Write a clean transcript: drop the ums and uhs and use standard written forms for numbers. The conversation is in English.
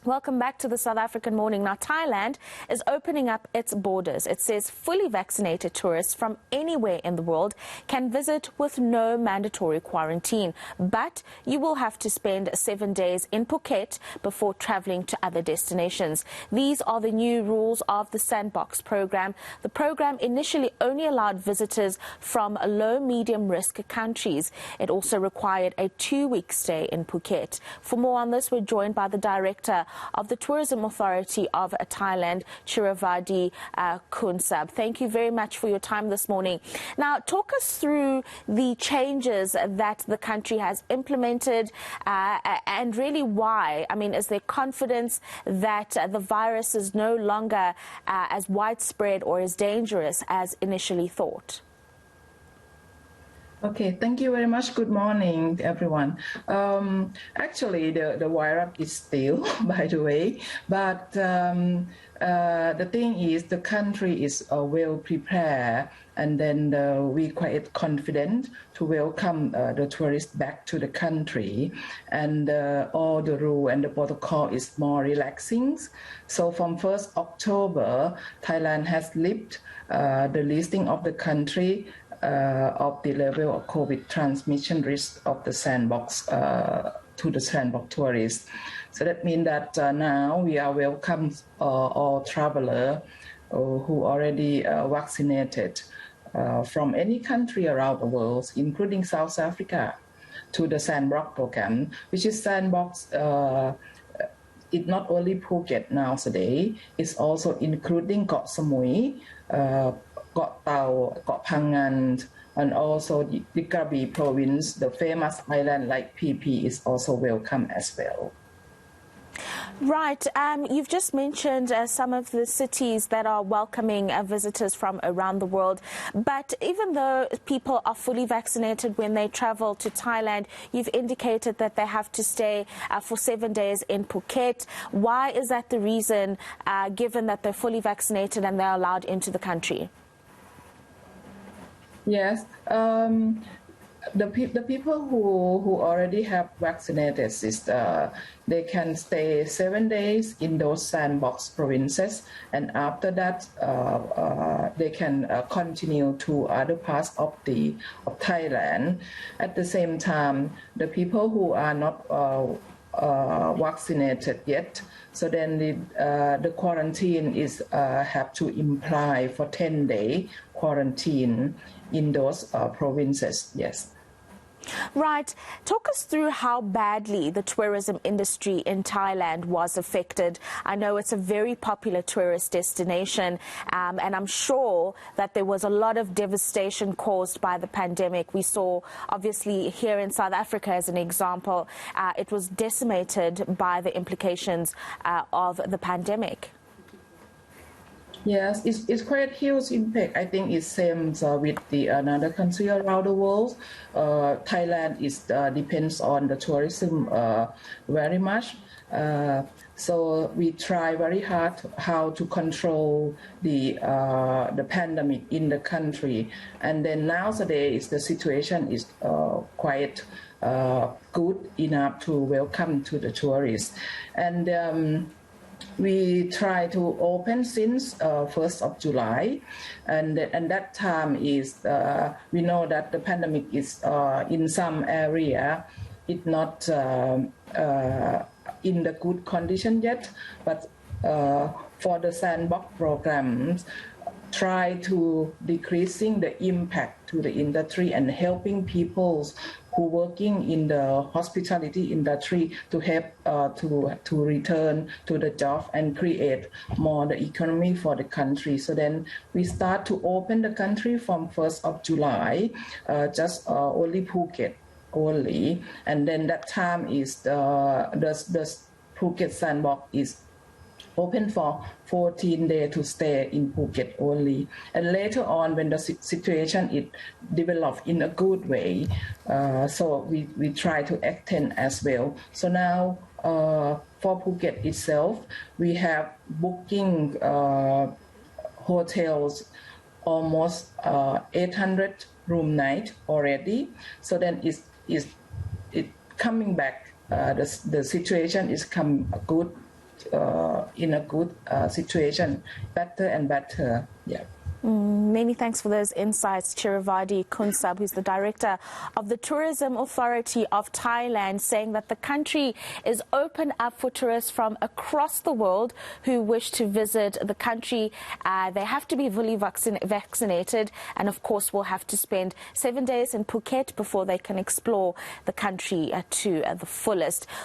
Welcome back to the South African Morning. Now, Thailand is opening up its borders. It says fully vaccinated tourists from anywhere in the world can visit with no mandatory quarantine. But you will have to spend 7 days in Phuket before traveling to other destinations. These are the new rules of the sandbox program. The program initially only allowed visitors from low-medium risk countries. It also required a 2-week stay in Phuket. For more on this, we're joined by the director of the Tourism Authority of Thailand, Chiravadee Khunsub. Thank you very much for your time this morning. Now, talk us through the changes that the country has implemented and really why. I mean, is there confidence that the virus is no longer as widespread or as dangerous as initially thought? Okay, thank you very much. Good morning, everyone. Actually, the virus is still, by the way, but the thing is the country is well prepared, and then we quite confident to welcome the tourists back to the country, and all the rule and the protocol is more relaxing. So from 1st October, Thailand has lifted the listing of the country of the level of COVID transmission risk of the sandbox to the sandbox tourists. So that means that now we are welcome all travelers who already vaccinated from any country around the world, including South Africa, to the sandbox program, which is sandbox. It's not only Phuket nowadays, it's also including Koh Samui, Koh Tao, Koh Phangan, and also the Krabi province, the famous island like PP is also welcome as well. Right. You've just mentioned some of the cities that are welcoming visitors from around the world. But even though people are fully vaccinated when they travel to Thailand, you've indicated that they have to stay for 7 days in Phuket. Why is that the reason, given that they're fully vaccinated and they're allowed into the country? Yes. The people who already have vaccinated, they can stay 7 days in those sandbox provinces, and after that they can continue to other parts of Thailand. At the same time, the people who are not vaccinated yet, so then the quarantine is have to imply for 10-day quarantine in those provinces. Yes. Right. Talk us through how badly the tourism industry in Thailand was affected. I know it's a very popular tourist destination, and I'm sure that there was a lot of devastation caused by the pandemic. We saw, obviously, here in South Africa, as an example, it was decimated by the implications of the pandemic. Yes, it's quite a huge impact. I think it's same with the another country around the world. Thailand depends on the tourism very much. So we try very hard how to control the pandemic in the country. And then nowadays the situation is quite good enough to welcome to the tourists. And we try to open since 1st of July, and that time is we know that the pandemic is in some area, it's not in the good condition yet, but for the sandbox programs, try to decreasing the impact to the industry and helping people who working in the hospitality industry to help to return to the job and create more the economy for the country. So then we start to open the country from 1st of July, just only Phuket only, and then that time is the Phuket sandbox is open for 14 days to stay in Phuket only. And later on, when the situation is developed in a good way, so we try to extend as well. So now for Phuket itself, we have booking hotels almost 800 room night already. So then it's coming back. The situation is come good in a good situation, better and better. Yeah. Many thanks for those insights, Chiravadee Khunsub, who's the director of the Tourism Authority of Thailand, saying that the country is open up for tourists from across the world who wish to visit the country. They have to be fully vaccinated, and of course will have to spend 7 days in Phuket before they can explore the country to the fullest.